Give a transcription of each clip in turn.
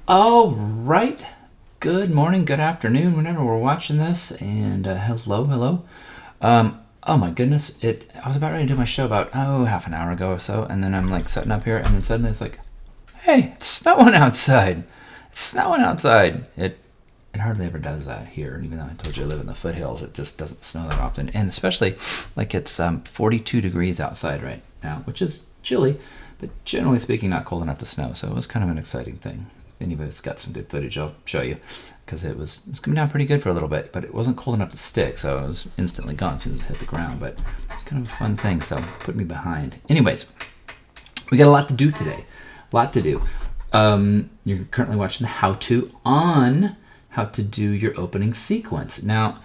All right. Good morning, good afternoon, whenever we're watching this. And hello. Oh my goodness, I was about ready to do my show about half an hour ago or so, and then I'm like setting up here, and then suddenly it's like, hey, it's snowing outside. It's snowing outside. It hardly ever does that here, even though I told you I live in the foothills. It just doesn't snow that often, and especially like it's 42 degrees outside right now, which is chilly, but generally speaking, not cold enough to snow. So it was kind of an exciting thing. If anybody's got some good footage, I'll show you, because it was coming down pretty good for a little bit, but it wasn't cold enough to stick, so it was instantly gone as soon as it hit the ground. But it's kind of a fun thing, so put me behind. Anyways, we got a lot to do today. You're currently watching the how-to on how to do your opening sequence. Now,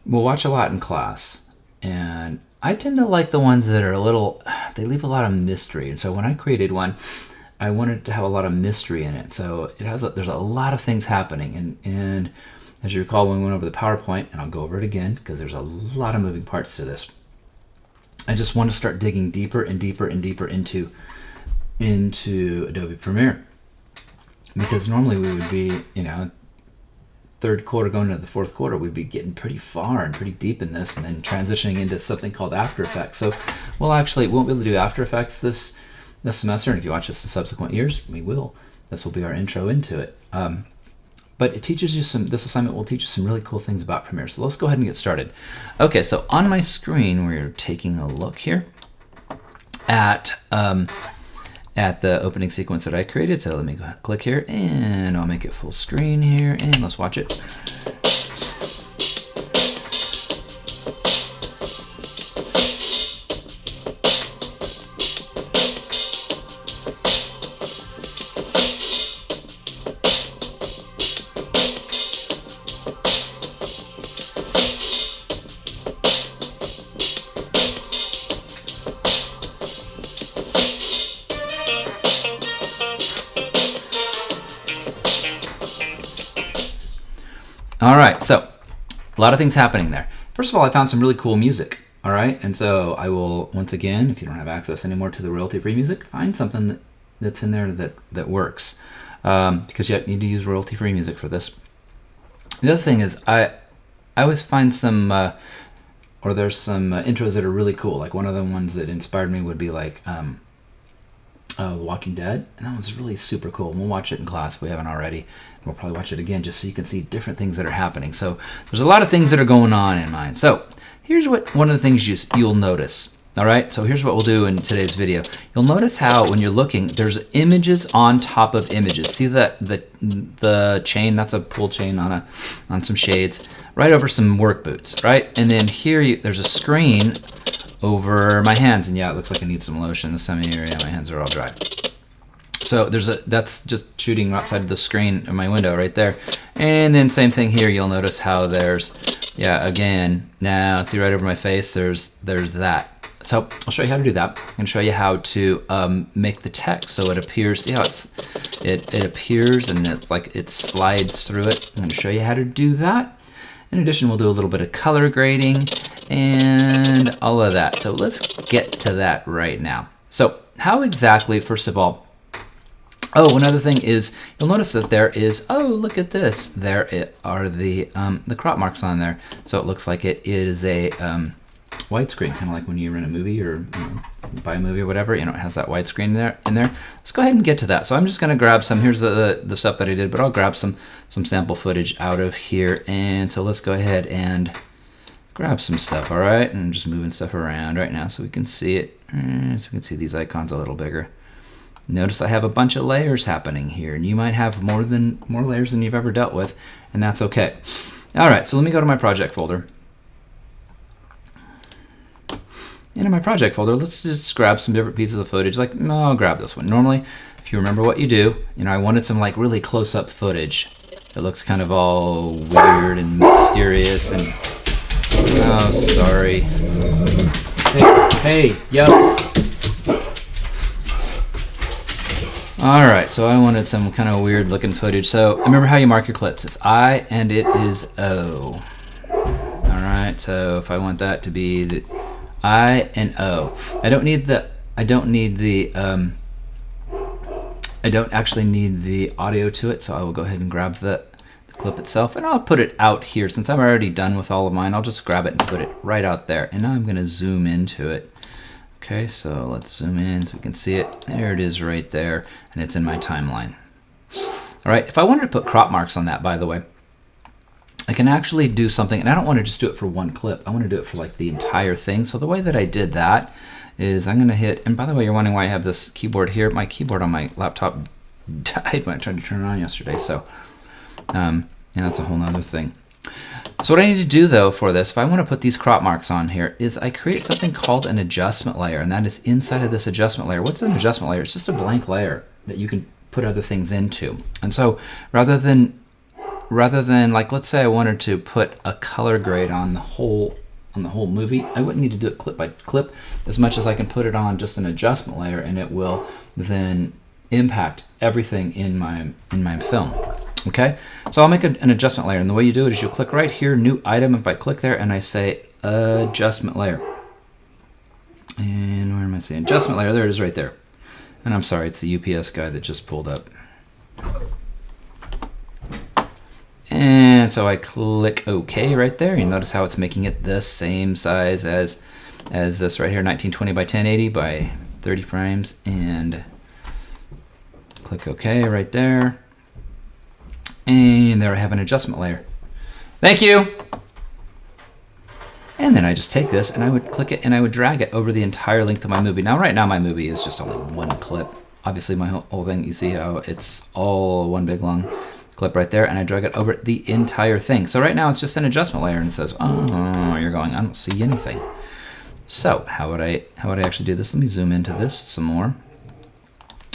we'll watch a lot in class, and I tend to like the ones that are they leave a lot of mystery. And so when I created one, I wanted to have a lot of mystery in it. So there's a lot of things happening. And as you recall, when we went over the PowerPoint, and I'll go over it again because there's a lot of moving parts to this, I just want to start digging deeper and deeper and deeper into Adobe Premiere. Because normally we would be, third quarter going into the fourth quarter, we'd be getting pretty far and pretty deep in this, and then transitioning into something called After Effects. So we won't be able to do After Effects this semester, and if you watch this in subsequent years, we will. This will be our intro into it. But it teaches you this assignment will teach you some really cool things about Premiere. So let's go ahead and get started. Okay, so on my screen, we're taking a look here at the opening sequence that I created. So let me go ahead, click here, and I'll make it full screen here, and let's watch it. All right, so a lot of things happening there. First of all, I found some really cool music. All right, and so I will, once again, if you don't have access anymore to the royalty-free music, find something that's in there that works, because you need to use royalty-free music for this. The other thing is I always find there's some intros that are really cool. Like one of the ones that inspired me would be like Walking Dead, and that one's really super cool. We'll watch it in class if we haven't already. We'll probably watch it again just so you can see different things that are happening. So there's a lot of things that are going on in mine. So here's one of the things you'll notice. All right, so here's what we'll do in today's video. You'll notice how when you're looking, there's images on top of images. See that the chain? That's a pull chain on some shades right over some work boots, right? And then here there's a screen over my hands, and yeah, it looks like I need some lotion this time of year. Yeah, my hands are all dry. So that's just shooting outside of the screen of my window right there. And then same thing here. You'll notice how again, now see right over my face, there's that. So I'll show you how to do that. I'm gonna show you how to make the text so it appears. See how it appears and it's like it slides through it. I'm gonna show you how to do that. In addition, we'll do a little bit of color grading and all of that. So let's get to that right now. So how exactly, first of all, one other thing is you'll notice that there is, look at this. There are the crop marks on there. So it looks like it is a widescreen, kind of like when you rent a movie or buy a movie or whatever. It has that widescreen in there. Let's go ahead and get to that. So I'm just going to grab some. Here's the stuff that I did, but I'll grab some sample footage out of here. And so let's go ahead and grab some stuff. All right, and I'm just moving stuff around right now so we can see it. So we can see these icons a little bigger. Notice I have a bunch of layers happening here, and you might have more layers than you've ever dealt with, and that's okay. All right, so let me go to my project folder. And in my project folder, let's just grab some different pieces of footage. Like, I'll grab this one. Normally, if you remember what you do, I wanted some like really close-up footage. It looks kind of all weird and mysterious and, oh, sorry. Hey, yo. All right, so I wanted some kind of weird looking footage. So remember how you mark your clips. It's I and it is O. All right, so if I want that to be the I and O. I don't need the I don't actually need the audio to it, so I will go ahead and grab the clip itself, and I'll put it out here. Since I'm already done with all of mine, I'll just grab it and put it right out there. And now I'm going to zoom into it. Okay, so let's zoom in so we can see it. There it is right there, and it's in my timeline. All right, if I wanted to put crop marks on that, by the way, I can actually do something, and I don't want to just do it for one clip. I want to do it for like the entire thing. So the way that I did that is I'm going to hit, and by the way, you're wondering why I have this keyboard here. My keyboard on my laptop died when I tried to turn it on yesterday, so yeah, that's a whole nother thing. So what I need to do though for this, if I want to put these crop marks on here, is I create something called an adjustment layer, and that is inside of this adjustment layer. What's an adjustment layer? It's just a blank layer that you can put other things into. And so rather than like, let's say I wanted to put a color grade on the whole movie, I wouldn't need to do it clip by clip as much as I can put it on just an adjustment layer, and it will then impact everything in my film. Okay, so I'll make an adjustment layer, and the way you do it is you'll click right here, new item. If I click there and I say adjustment layer, and where am I saying adjustment layer? There it is right there. And I'm sorry, it's the UPS guy that just pulled up. And so I click OK right there. You notice how it's making it the same size as this right here, 1920 by 1080 by 30 frames, and click OK right there. And there I have an adjustment layer. Thank you. And then I just take this and I would click it and I would drag it over the entire length of my movie. Now, right now my movie is just only one clip. Obviously my whole thing, you see how it's all one big long clip right there, and I drag it over the entire thing. So right now it's just an adjustment layer, and it says, oh, you're going, I don't see anything. So how would I actually do this? Let me zoom into this some more.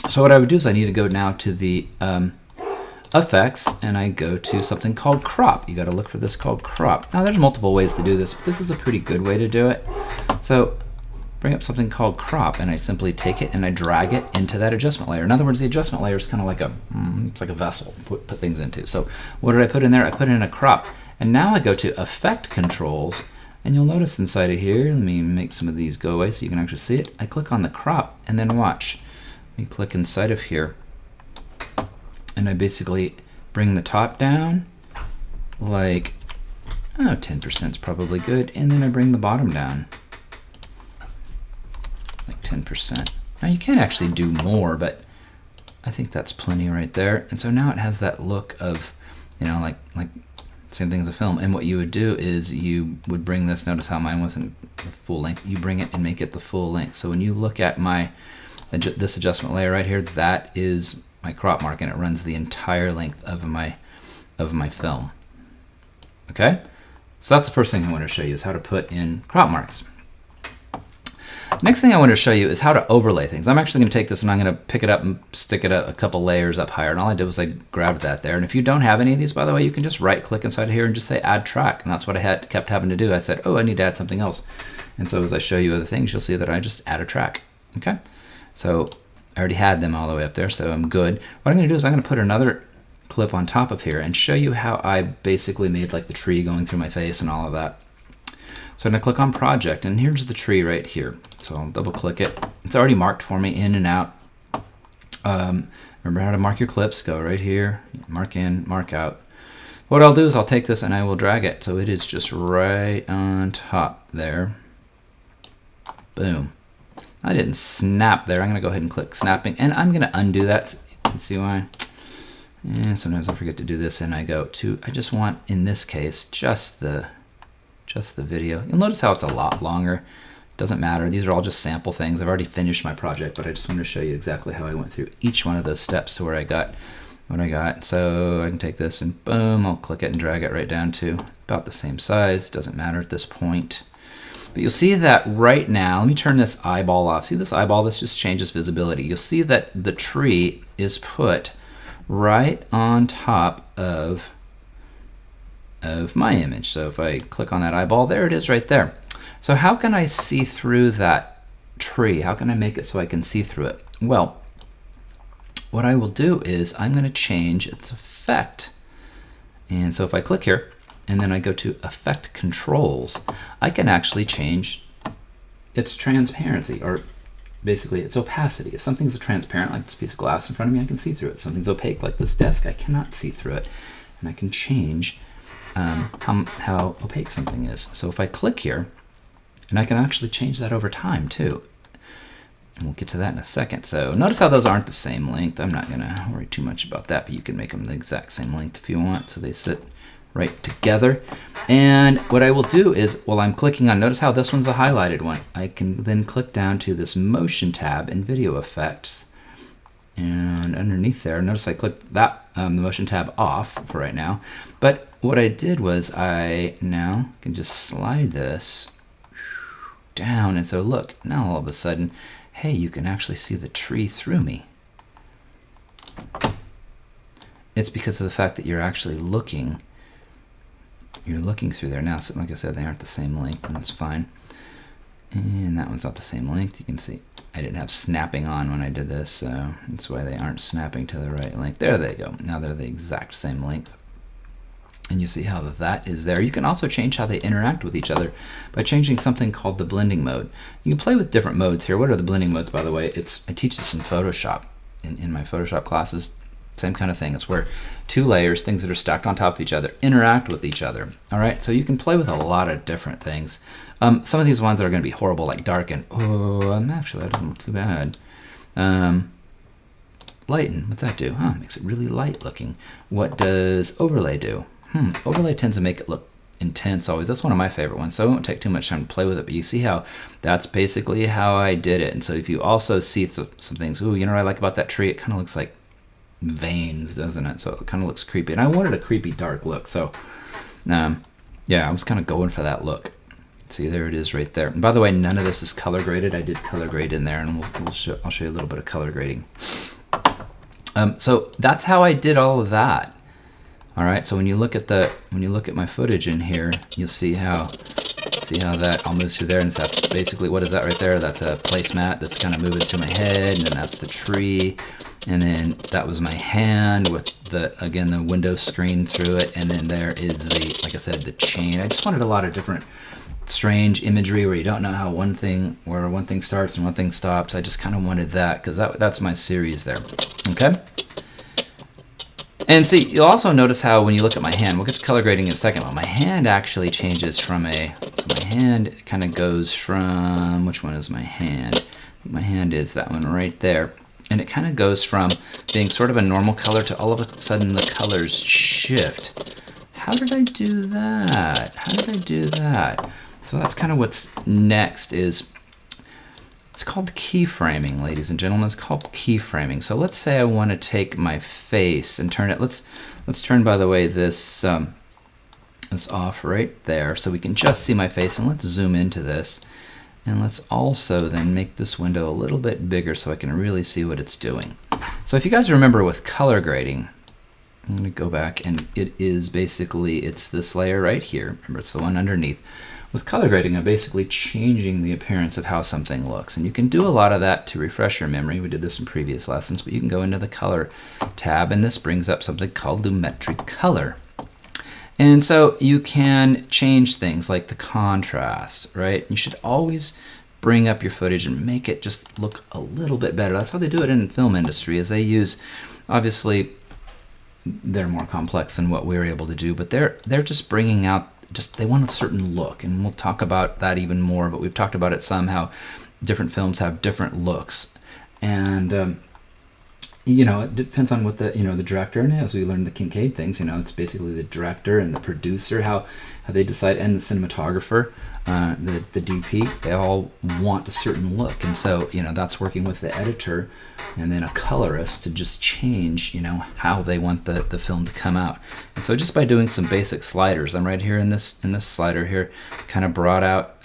So what I would do is I need to go now to the effects, and I go to something called crop. You got to look for this called crop. Now there's multiple ways to do this, but this is a pretty good way to do it. So bring up something called crop, and I simply take it and I drag it into that adjustment layer. In other words, the adjustment layer is kind of like it's like a vessel to put things into. So what did I put in there? I put in a crop, and now I go to effect controls, and you'll notice inside of here, let me make some of these go away so you can actually see it. I click on the crop, and then watch. Let me click inside of here, and I basically bring the top down like, 10% is probably good, and then I bring the bottom down like 10%. Now you can actually do more, but I think that's plenty right there. And so now it has that look of, like same thing as a film. And what you would do is you would bring this, notice how mine wasn't the full length, you bring it and make it the full length. So when you look at this adjustment layer right here, that is my crop mark, and it runs the entire length of my film. Okay, so that's the first thing I want to show you, is how to put in crop marks. Next thing I want to show you is how to overlay things. I'm actually going to take this and I'm going to pick it up and stick it a couple layers up higher. And all I did was I grabbed that there. And if you don't have any of these, by the way, you can just right click inside of here and just say add track. And that's what I kept having to do. I said, oh, I need to add something else. And so as I show you other things, you'll see that I just add a track. Okay, so I already had them all the way up there, so I'm good. What I'm going to do is I'm going to put another clip on top of here and show you how I basically made like the tree going through my face and all of that. So I'm going to click on project, and here's the tree right here. So I'll double click it. It's already marked for me in and out. Remember how to mark your clips. Go right here, mark in, mark out. What I'll do is I'll take this and I will drag it so it is just right on top there. Boom. I didn't snap there. I'm going to go ahead and click snapping, and I'm going to undo that. So you can see why. And sometimes I forget to do this, and I go to, I just want, in this case, just the video. You'll notice how it's a lot longer. Doesn't matter. These are all just sample things. I've already finished my project, but I just want to show you exactly how I went through each one of those steps to where I got what I got. So I can take this and boom, I'll click it and drag it right down to about the same size. Doesn't matter at this point. But you'll see that right now, let me turn this eyeball off. See this eyeball? This just changes visibility. You'll see that the tree is put right on top of my image. So if I click on that eyeball, there it is right there. So how can I see through that tree? How can I make it so I can see through it? Well, what I will do is I'm going to change its effect. And so if I click here and then I go to effect controls, I can actually change its transparency, or basically it's opacity. If something's transparent, like this piece of glass in front of me, I can see through it. Something's opaque, like this desk, I cannot see through it. And I can change how opaque something is. So if I click here, and I can actually change that over time too. And we'll get to that in a second. So notice how those aren't the same length. I'm not gonna worry too much about that, but you can make them the exact same length if you want. So they sit right together. And what I will do is, while I'm clicking on, notice how this one's the highlighted one. I can then click down to this motion tab in video effects. And underneath there, notice I clicked that the motion tab off for right now. But what I did was I now can just slide this down. And so look, now all of a sudden, hey, you can actually see the tree through me. It's because of the fact that you're actually looking. You're looking through there now. So like I said, they aren't the same length, and that's fine. And that one's not the same length. You can see I didn't have snapping on when I did this, so that's why they aren't snapping to the right length. There they go. Now they're the exact same length. And you see how that is there. You can also change how they interact with each other by changing something called the blending mode. You can play with different modes here. What are the blending modes, by the way? I teach this in Photoshop, in my Photoshop classes. Same kind of thing. It's where two layers, things that are stacked on top of each other, interact with each other. All right, so you can play with a lot of different things. Some of these ones are going to be horrible, like darken. Oh, actually, that doesn't look too bad. Lighten, what's that do? Makes it really light looking. What does overlay do? Overlay tends to make it look intense always. That's one of my favorite ones, so I won't take too much time to play with it, but you see how that's basically how I did it. And so if you also see some things, ooh, you know what I like about that tree? It kind of looks like veins, doesn't it? So it kind of looks creepy. And I wanted a creepy dark look, so yeah, I was kind of going for that look. See, there it is right there. And by the way, none of this is color graded. I did color grade in there, and I'll show you a little bit of color grading. So that's how I did all of that. All right, so when you look at my footage in here, you'll see how that all moves through there, and that's basically, what is that right there? that's a placemat that's kind of moving through my head, and then that's the tree, and then that was my hand with again the window screen through it, and then there is like I said, the chain. I just wanted a lot of different strange imagery where you don't know how one thing starts and one thing stops. I just kind of wanted that because that's my series there. Okay. And see, you'll also notice how when you look at my hand, we'll get to color grading in a second, but my hand actually changes from so my hand kind of goes from, which one is my hand? I think my hand is that one right there. And it kind of goes from being sort of a normal color to all of a sudden the colors shift. How did I do that? How did I do that? So that's kind of what's next is, it's called keyframing, ladies and gentlemen. It's called keyframing. So let's say I want to take my face and turn it. Let's turn, by the way, this off right there so we can just see my face. And let's zoom into this. And let's also then make this window a little bit bigger so I can really see what it's doing. So if you guys remember with color grading, I'm going to go back, and it is basically, it's this layer right here. Remember, it's the one underneath. With color grading, I'm basically changing the appearance of how something looks. And you can do a lot of that to refresh your memory. We did this in previous lessons, but you can go into the color tab, and this brings up something called lumetric color. And so you can change things like the contrast, right? You should always bring up your footage and make it just look a little bit better. That's how they do it in the film industry, is they use, obviously, they're more complex than what we're able to do, but they're just bringing out, they want a certain look, and we'll talk about that even more, but we've talked about it some, how different films have different looks. And you know, it depends on what the director, and as we learned the Kincaid things, it's basically the director and the producer, how they decide, and the cinematographer, the DP, they all want a certain look. And so, that's working with the editor and then a colorist to just change, how they want the film to come out. And so just by doing some basic sliders, I'm right here in this slider here, kind of brought out,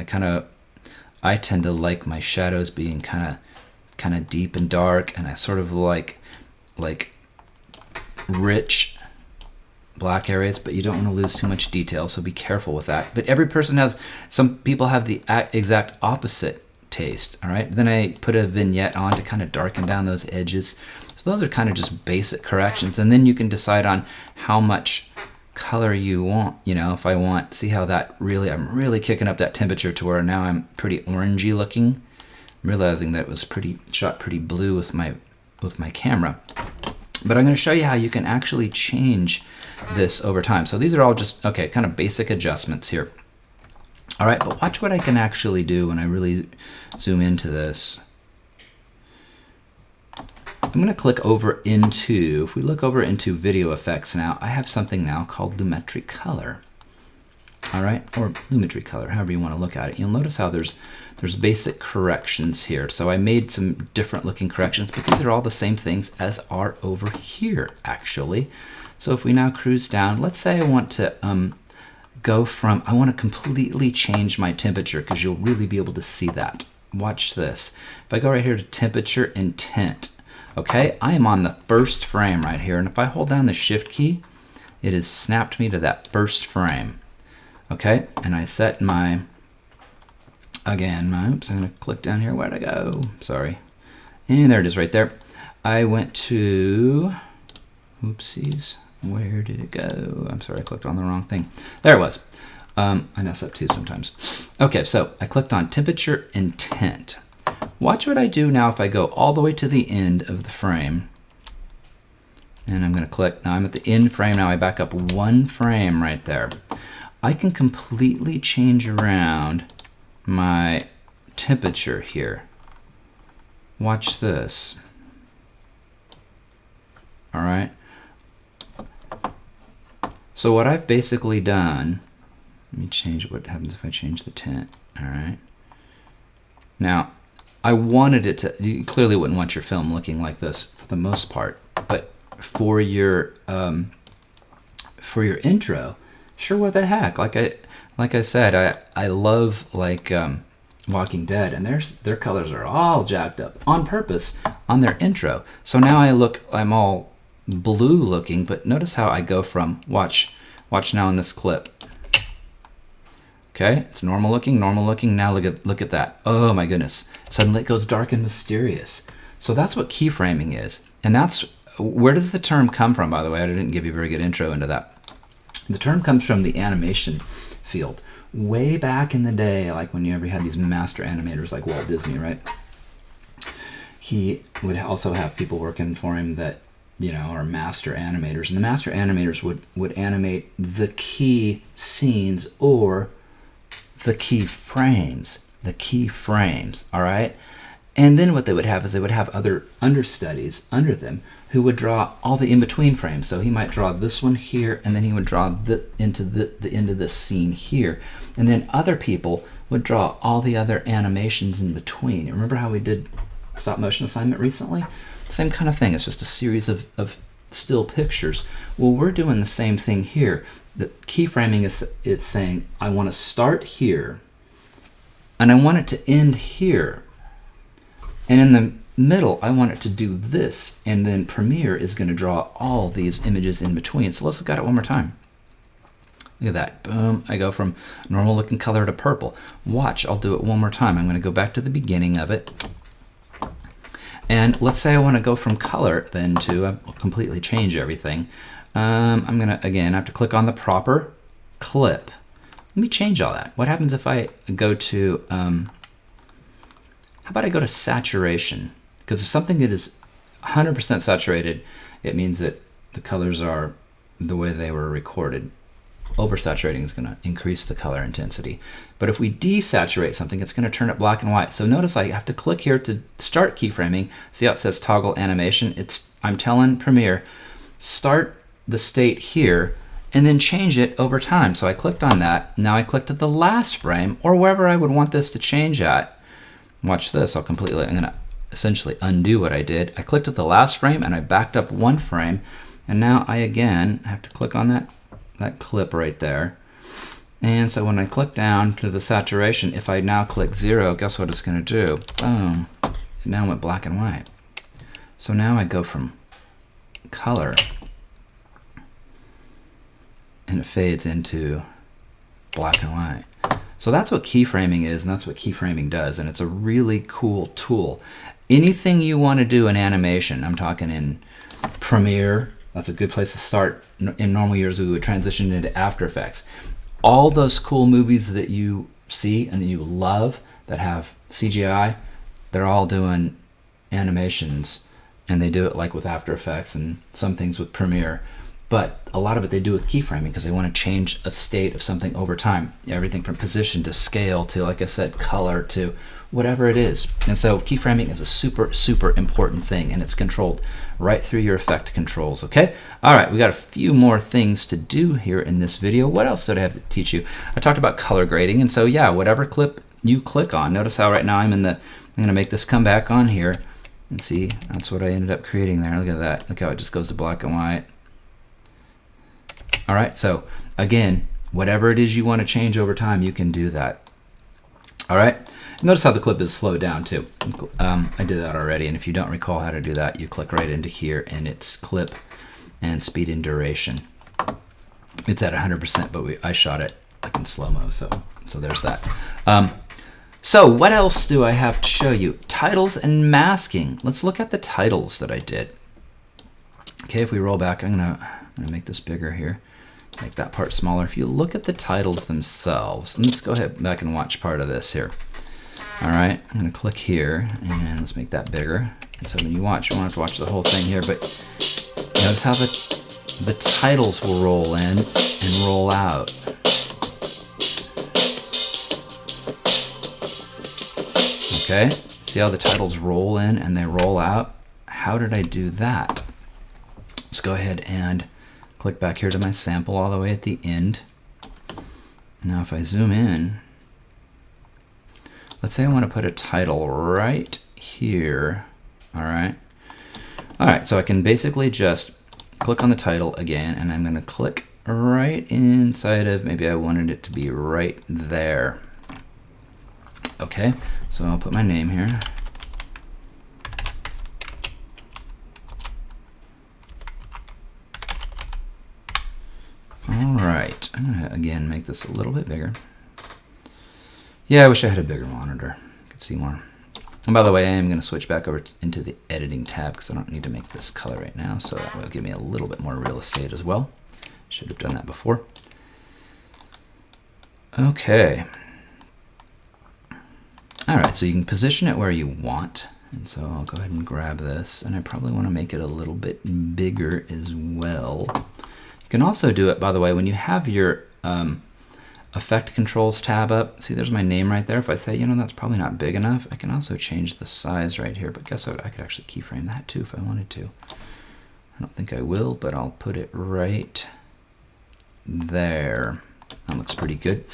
I tend to like my shadows being kind of deep and dark, and I sort of like rich black areas, but you don't want to lose too much detail, so be careful with that. But every person some people have the exact opposite taste, all right? Then I put a vignette on to kind of darken down those edges. So those are kind of just basic corrections, and then you can decide on how much color you want. If I want, see how that I'm really kicking up that temperature to where now I'm pretty orangey looking. realizing that it was shot pretty blue with my camera. But I'm going to show you how you can actually change this over time. So these are all just, okay, kind of basic adjustments here. All right, but watch what I can actually do when I really zoom into this. I'm going to click over into, if we look over into video effects now, I have something now called Lumetri Color. All right, or Lumetri Color, however you want to look at it. You'll notice how there's basic corrections here. So I made some different looking corrections, but these are all the same things as are over here, actually. So if we now cruise down, let's say I want to I want to completely change my temperature, because you'll really be able to see that. Watch this. If I go right here to temperature and tint, okay, I am on the first frame right here, and if I hold down the shift key, it has snapped me to that first frame. Okay, and I set my, again, oops, I'm going to click down here. Where'd I go? Sorry. And there it is right there. I went to, oopsies, where did it go? I'm sorry, I clicked on the wrong thing. There it was. I mess up too sometimes. Okay, so I clicked on temperature and tint. Watch what I do now if I go all the way to the end of the frame. And I'm going to click, now I'm at the end frame, now I back up one frame right there. I can completely change around my temperature here. Watch this. All right. So what I've basically done, let me change what happens if I change the tint. All right. Now, I wanted it to, you clearly wouldn't want your film looking like this for the most part, but for your intro, sure, what the heck? Like I said, I love like Walking Dead, and their colors are all jacked up on purpose on their intro. So now I'm all blue looking, but notice how I go from, watch now in this clip. Okay, it's normal looking. Now look at that. Oh my goodness. Suddenly it goes dark and mysterious. So that's what keyframing is. And that's, where does the term come from, by the way? I didn't give you a very good intro into that. The term comes from the animation field. Way back in the day, like when you ever had these master animators like Walt Disney, right? He would also have people working for him that, you know, are master animators. And the master animators would animate the key scenes or the key frames, all right? And then what they would have is they would have other understudies under them who would draw all the in-between frames. So he might draw this one here, and then he would draw into the end of this scene here. And then other people would draw all the other animations in between. Remember how we did stop motion assignment recently? Same kind of thing. It's just a series of still pictures. Well, we're doing the same thing here. The keyframing is, it's saying, I want to start here, and I want it to end here. And in the middle, I want it to do this, and then Premiere is going to draw all these images in between. So let's look at it one more time. Look at that. Boom. I go from normal looking color to purple. Watch, I'll do it one more time. I'm going to go back to the beginning of it. And let's say I want to go from color then to completely change everything. I'm going to, again, I have to click on the proper clip. Let me change all that. What happens if I go to, how about I go to saturation? Because if something that is 100% saturated, it means that the colors are the way they were recorded. Oversaturating is going to increase the color intensity. But if we desaturate something, it's going to turn it black and white. So notice I have to click here to start keyframing. See how it says toggle animation? I'm telling Premiere, start the state here and then change it over time. So I clicked on that. Now I clicked at the last frame or wherever I would want this to change at. Watch this. I'm going to essentially undo what I did. I clicked at the last frame and I backed up one frame. And now I again have to click on that clip right there. And so when I click down to the saturation, if I now click 0, guess what it's going to do? Boom. It now went black and white. So now I go from color and it fades into black and white. So that's what keyframing is, and that's what keyframing does, and it's a really cool tool. Anything you want to do in animation, I'm talking in Premiere, that's a good place to start. In normal years, we would transition into After Effects. All those cool movies that you see and that you love that have CGI, they're all doing animations, and they do it like with After Effects and some things with Premiere. But a lot of it they do with keyframing because they want to change a state of something over time. Everything from position to scale to, like I said, color to whatever it is. And so keyframing is a super, super important thing, and it's controlled right through your effect controls, okay? All right, we got a few more things to do here in this video. What else did I have to teach you? I talked about color grading, and so yeah, whatever clip you click on, notice how right now I'm gonna make this come back on here, and see, that's what I ended up creating there. Look at that, look how it just goes to black and white. All right, so again, whatever it is you want to change over time, you can do that. All right, notice how the clip is slowed down too. I did that already, and if you don't recall how to do that, you click right into here, and it's clip and speed and duration. It's at 100%, but I shot it like in slow-mo, so there's that. So what else do I have to show you? Titles and masking. Let's look at the titles that I did. Okay, if we roll back, I'm gonna make this bigger here. Make that part smaller. If you look at the titles themselves, let's go ahead back and watch part of this here. All right, I'm gonna click here, and let's make that bigger. And so when you watch, you won't have to watch the whole thing here, but notice how the titles will roll in and roll out. Okay, see how the titles roll in and they roll out? How did I do that? Let's go ahead and click back here to my sample all the way at the end. Now if I zoom in, let's say I want to put a title right here. All right, so I can basically just click on the title again, and I'm going to click right inside of, maybe I wanted it to be right there. Okay, so I'll put my name here. All right, I'm gonna again make this a little bit bigger. Yeah, I wish I had a bigger monitor. I could see more. And by the way, I am gonna switch back over into the editing tab because I don't need to make this color right now, so that will give me a little bit more real estate as well. Should have done that before. Okay. All right, so you can position it where you want. And so I'll go ahead and grab this, and I probably want to make it a little bit bigger as well. You can also do it, by the way, when you have your effect controls tab up. See, there's my name right there. If I say, you know, that's probably not big enough, I can also change the size right here. But guess what? I could actually keyframe that too if I wanted to. I don't think I will, but I'll put it right there. That looks pretty good.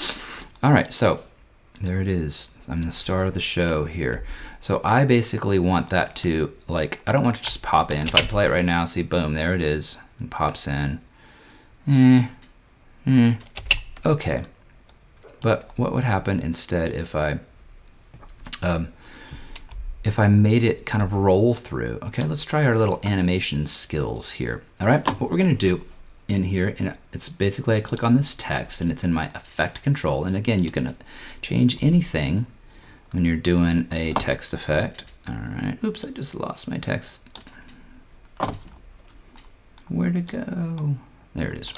All right, so there it is. I'm the star of the show here. So I basically want that to, like, I don't want it to just pop in. If I play it right now, see, boom, there it is. It pops in. Okay. But what would happen instead if I made it kind of roll through? Okay, let's try our little animation skills here. All right, what we're gonna do in here, and it's basically I click on this text and it's in my effect control. And again, you can change anything when you're doing a text effect. All right, oops, I just lost my text. Where'd it go? There it is.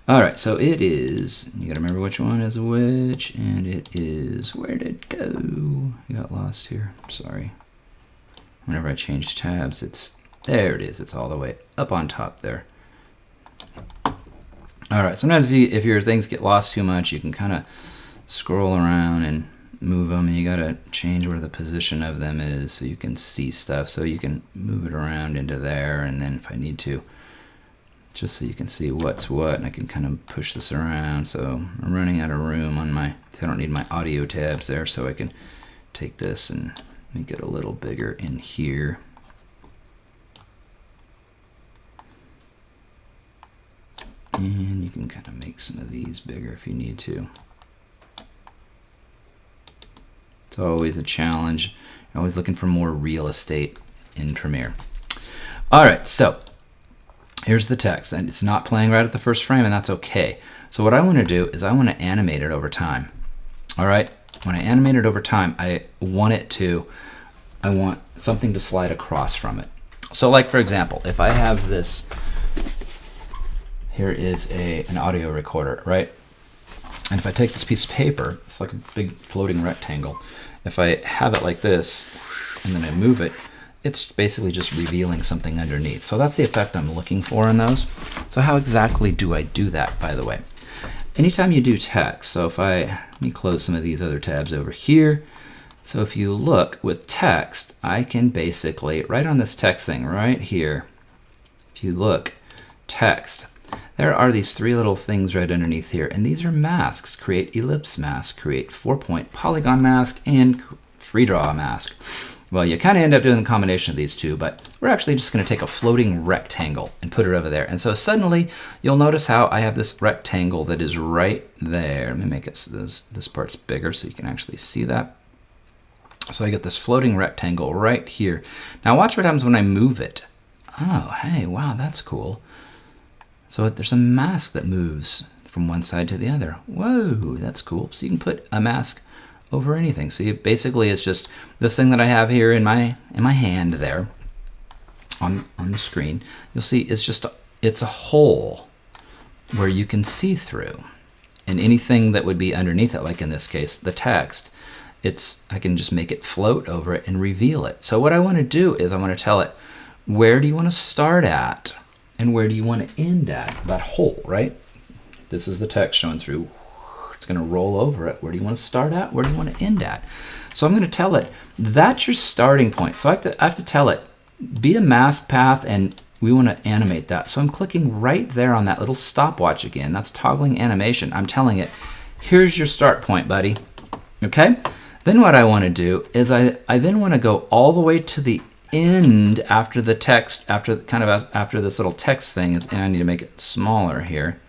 All right, so it is, you gotta remember which one is which, and it is, where did it go? You got lost here, sorry. Whenever I change tabs, it's, there it is, it's all the way up on top there. All right, sometimes if your things get lost too much, you can kind of scroll around and move them, and you gotta change where the position of them is so you can see stuff, so you can move it around into there, and then if I need to, just so you can see what's what, and I can kind of push this around. So I'm running out of room on my, so I don't need my audio tabs there, so I can take this and make it a little bigger in here. And you can kind of make some of these bigger if you need to. It's always a challenge. You're always looking for more real estate in Premiere. All right, so here's the text, and it's not playing right at the first frame, and that's okay. So what I want to do is I want to animate it over time. All right, when I animate it over time, I want something to slide across from it. So like, for example, if I have this, here is an audio recorder, right? And if I take this piece of paper, it's like a big floating rectangle, If I have it like this and then I move it, it's basically just revealing something underneath. So that's the effect I'm looking for in those. So how exactly do I do that, by the way? Anytime you do text, so if let me close some of these other tabs over here. So if you look with text, I can basically, right on this text thing right here, if you look, text, there are these three little things right underneath here, and these are masks. Create ellipse mask, create 4-point polygon mask, and free draw mask. Well, you kind of end up doing the combination of these two, but we're actually just going to take a floating rectangle and put it over there. And so suddenly you'll notice how I have this rectangle that is right there. Let me make it so this part's bigger so you can actually see that. So I get this floating rectangle right here. Now watch what happens when I move it. Oh, hey, wow, that's cool. So there's a mask that moves from one side to the other. Whoa, that's cool. So you can put a mask over anything. So basically it's just this thing that I have here in my hand there on the screen. You'll see it's a hole where you can see through. And anything that would be underneath it, like in this case, the text, I can just make it float over it and reveal it. So what I want to do is I want to tell it, where do you want to start at? And where do you want to end at? That hole, right? This is the text showing through. It's going to roll over it. Where do you want to start at? Where do you want to end at? So I'm going to tell it, that's your starting point. So I have to tell it, be a mask path, and we want to animate that. So I'm clicking right there on that little stopwatch again. That's toggling animation. I'm telling it, here's your start point, buddy. Okay? Then what I want to do is I then want to go all the way to the end after the text, after this little text thing is, and I need to make it smaller here.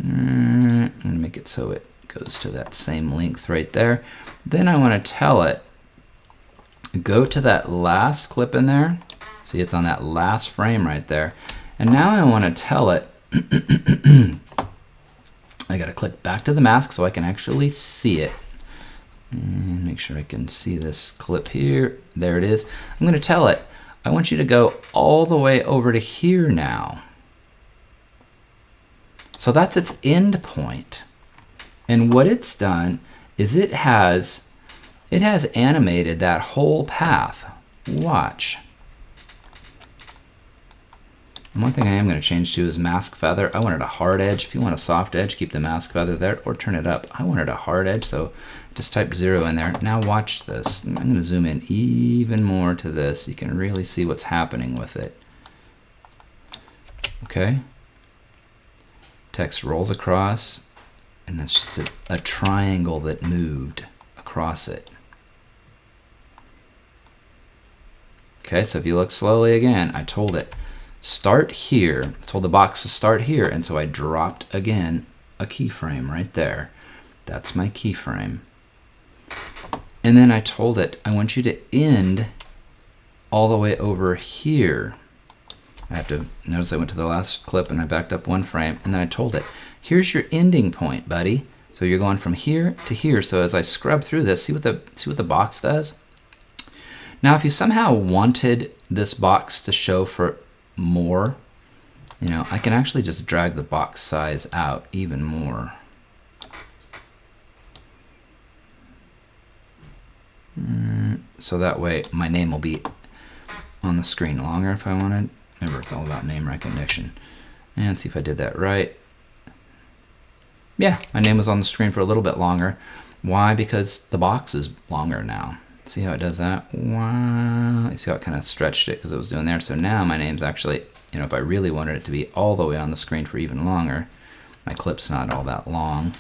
I'm going to make it so it goes to that same length right there. Then I want to tell it, go to that last clip in there. See, it's on that last frame right there. And now I want to tell it, I got to click back to the mask so I can actually see it. And make sure I can see this clip here. There it is. I'm going to tell it, I want you to go all the way over to here now. So that's its end point. And what it's done is it has animated that whole path. Watch. And one thing I am going to change to is mask feather. I wanted a hard edge. If you want a soft edge, keep the mask feather there or turn it up. I wanted a hard edge, so just type 0 in there. Now watch this. I'm going to zoom in even more to this. You can really see what's happening with it. Okay. Text rolls across, and that's just a triangle that moved across it. Okay, so if you look slowly again, I told it, start here. I told the box to start here, and so I dropped again a keyframe right there. That's my keyframe. And then I told it, I want you to end all the way over here. I have to notice I went to the last clip and I backed up one frame, and then I told it, here's your ending point, buddy. So you're going from here to here. So as I scrub through this, see what the box does? Now, if you somehow wanted this box to show for more, I can actually just drag the box size out even more. So that way my name will be on the screen longer if I wanted. Remember, it's all about name recognition. And see if I did that right. Yeah, my name was on the screen for a little bit longer. Why? Because the box is longer now. See how it does that? Wow. You see how it kind of stretched it because it was doing there. So now my name's actually, if I really wanted it to be all the way on the screen for even longer, my clip's not all that long.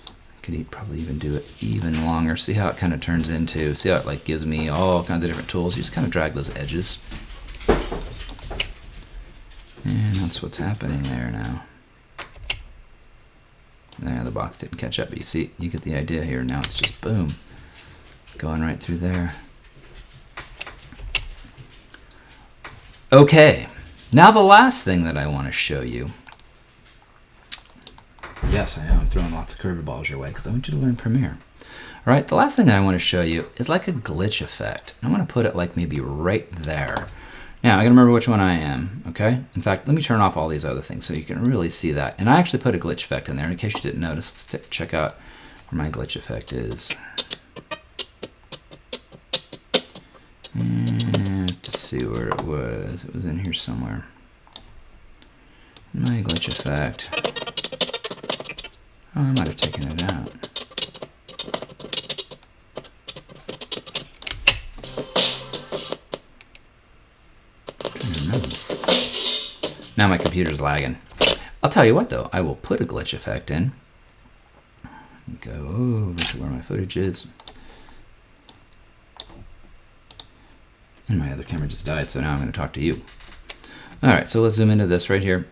I could probably even do it even longer. See how it kind of turns into, see how it gives me all kinds of different tools. You just kind of drag those edges. And that's what's happening there now. There, the box didn't catch up, but you see, you get the idea here. Now it's just boom, going right through there. Okay, now the last thing that I want to show you. Yes, I am throwing lots of curveballs your way because I want you to learn Premiere. All right, the last thing that I want to show you is like a glitch effect. I'm going to put it like maybe right there. Now, I gotta remember which one I am, okay? In fact, let me turn off all these other things so you can really see that. And I actually put a glitch effect in there in case you didn't notice. Let's check out where my glitch effect is. see where it was. It was in here somewhere. My glitch effect. Oh, I might have taken it out. Now my computer's lagging. I'll tell you what though, I will put a glitch effect in. Go over to where my footage is. And my other camera just died, so now I'm going to talk to you. Alright, so let's zoom into this right here.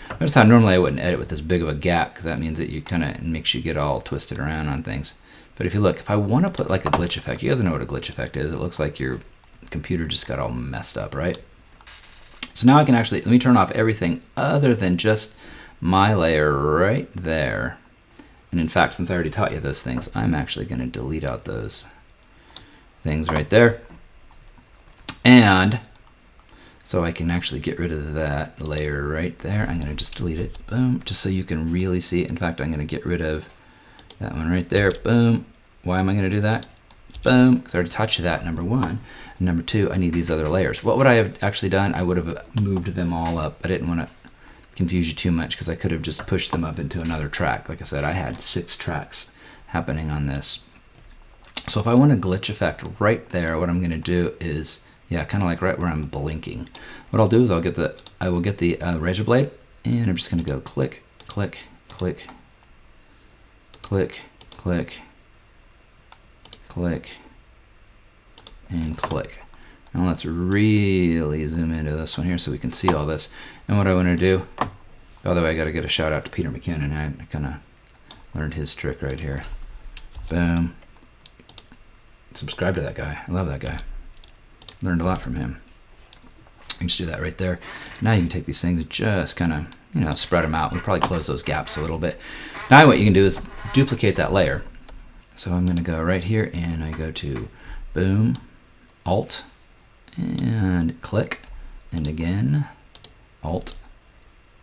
Notice how normally I wouldn't edit with this big of a gap, because that means that you kind of makes you get all twisted around on things. But if you look, if I want to put like a glitch effect, you guys know what a glitch effect is. It looks like your computer just got all messed up, right? So now I can actually, let me turn off everything other than just my layer right there. And in fact, since I already taught you those things, I'm actually going to delete out those things right there. And so I can actually get rid of that layer right there. I'm going to just delete it, boom, just so you can really see it. In fact, I'm going to get rid of that one right there, boom. Why am I going to do that? Boom, because I already taught you that, number one. And number two, I need these other layers. What would I have actually done? I would have moved them all up. I didn't want to confuse you too much because I could have just pushed them up into another track. Like I said, I had 6 tracks happening on this. So if I want a glitch effect right there, what I'm going to do is, yeah, kind of like right where I'm blinking. What I'll do is I will get the razor blade, and I'm just going to go click, click, click, click, click, click, and click. Now let's really zoom into this one here so we can see all this. And what I want to do, by the way, I got to get a shout out to Peter McKinnon. I kind of learned his trick right here. Boom. Subscribe to that guy. I love that guy. Learned a lot from him. You can just do that right there. Now you can take these things and just kind of, you know, spread them out. We'll probably close those gaps a little bit. Now what you can do is duplicate that layer. So I'm going to go right here and I go to boom, alt, and click, and again, alt,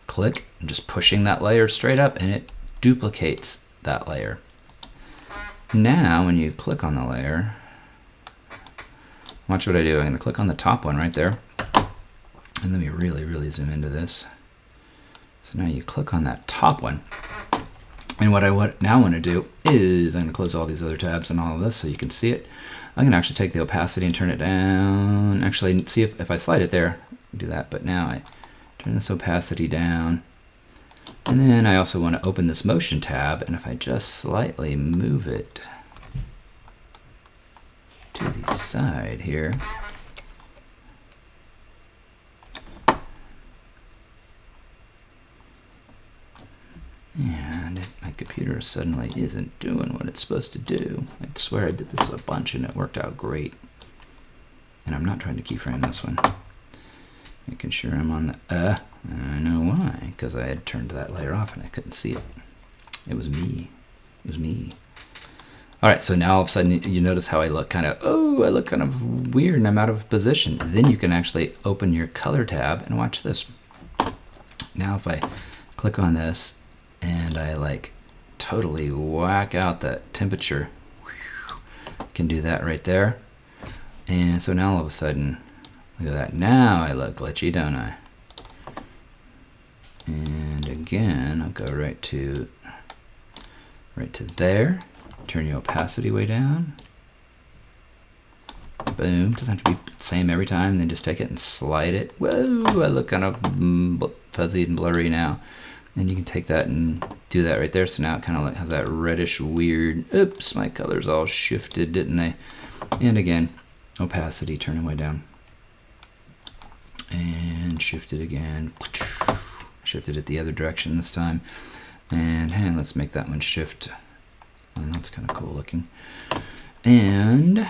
click. I'm just pushing that layer straight up and it duplicates that layer. Now when you click on the layer, watch what I do. I'm going to click on the top one right there. And let me really, really zoom into this. So now you click on that top one. And what I now want to do is I'm going to close all these other tabs and all of this so you can see it. I'm going to actually take the opacity and turn it down. Actually, see if I slide it there, do that. But now I turn this opacity down. And then I also want to open this motion tab. And if I just slightly move it to the side here, and my computer suddenly isn't doing what it's supposed to do. I swear I did this a bunch and it worked out great. And I'm not trying to keyframe this one. Making sure I'm on the I know why, because I had turned that layer off and I couldn't see it. It was me. It was me. All right, so now all of a sudden you notice how I look kind of, I look kind of weird and I'm out of position. Then you can actually open your color tab and watch this. Now if I click on this and I like totally whack out that temperature, can do that right there. And so now all of a sudden, look at that. Now I look glitchy, don't I? And again, I'll go right to there. Turn your opacity way down. Boom. Doesn't have to be the same every time. Then just take it and slide it. Whoa, I look kind of fuzzy and blurry now. And you can take that and do that right there. So now it kind of like has that reddish weird, oops, my colors all shifted, didn't they? And again, opacity, turn it way down. And shift it again. Shifted it the other direction this time. And let's make that one shift. And that's kind of cool looking. And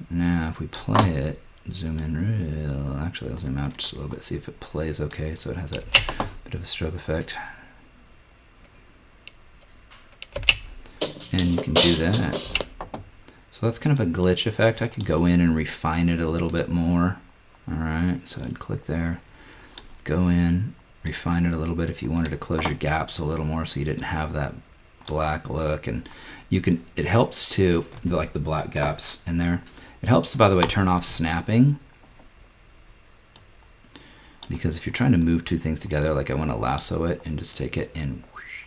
now if we play it, zoom in real, actually I'll zoom out just a little bit, see if it plays okay. So it has that bit of a strobe effect. And you can do that. So that's kind of a glitch effect. I could go in and refine it a little bit more. All right, so I'd click there, go in, refine it a little bit if you wanted to close your gaps a little more so you didn't have that black look, and you can, it helps to, like the black gaps in there, it helps to, by the way, turn off snapping, because if you're trying to move two things together, like I want to lasso it and just take it and whoosh,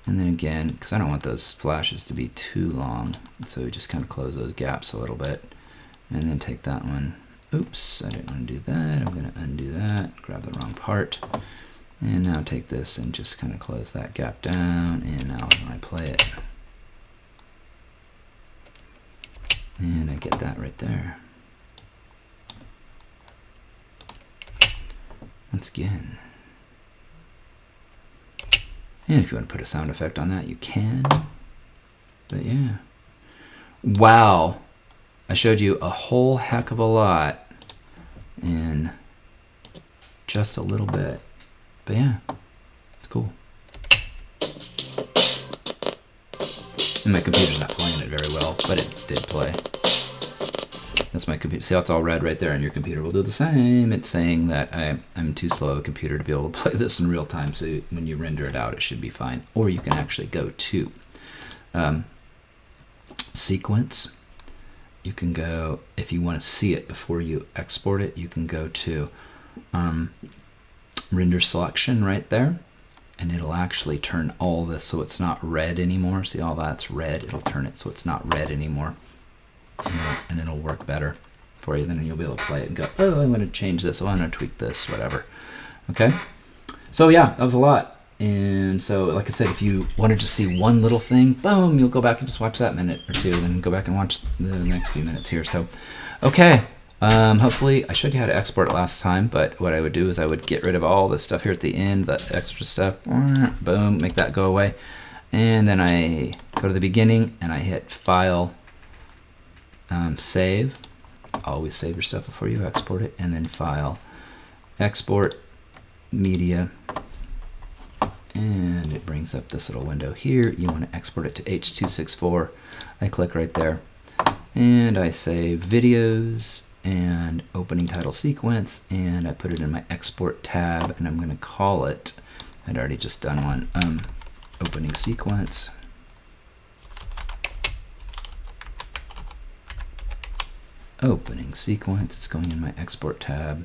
and then again, because I don't want those flashes to be too long, so we just kind of close those gaps a little bit, and then take that one. Oops, I didn't want to do that. I'm going to undo that, grab the wrong part, and now take this and just kind of close that gap down, and now when I play it, and I get that right there. Once again. And if you want to put a sound effect on that, you can. But yeah. Wow. I showed you a whole heck of a lot in just a little bit. But yeah, it's cool. And my computer's not playing it very well, but it did play. That's my computer. See how it's all red right there, and your computer will do the same. It's saying that I'm too slow of a computer to be able to play this in real time, so when you render it out, it should be fine. Or you can actually go to sequence. You can go, if you want to see it before you export it, you can go to render selection right there, and it'll actually turn all this so it's not red anymore. See, all that's red. It'll turn it so it's not red anymore. And it'll work better for you. Then you'll be able to play it and go, oh, I want to change this. Oh, I want to tweak this, whatever. Okay. So yeah, that was a lot. And so, like I said, if you wanted to see one little thing, boom, you'll go back and just watch that minute or two, then go back and watch the next few minutes here. So, okay. Hopefully, I showed you how to export it last time, but what I would do is I would get rid of all this stuff here at the end, the extra stuff, boom, make that go away. And then I go to the beginning and I hit File, Save. Always save your stuff before you export it, and then File, Export, Media, and it brings up this little window here. You want to export it to H.264. I click right there, and I say Videos and Opening Title Sequence, and I put it in my Export tab, and I'm going to call it, I'd already just done one, Opening Sequence. Opening sequence, it's going in my export tab,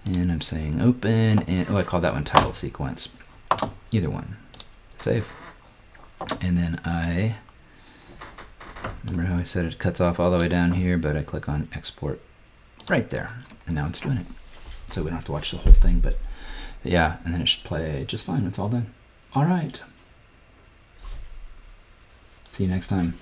and I'm saying open, and oh, I call that one title sequence. Either one. Save. And then I, remember how I said it cuts off all the way down here, but I click on export right there, and now it's doing it. So we don't have to watch the whole thing, but yeah, and then it should play just fine. It's all done. All right. See you next time.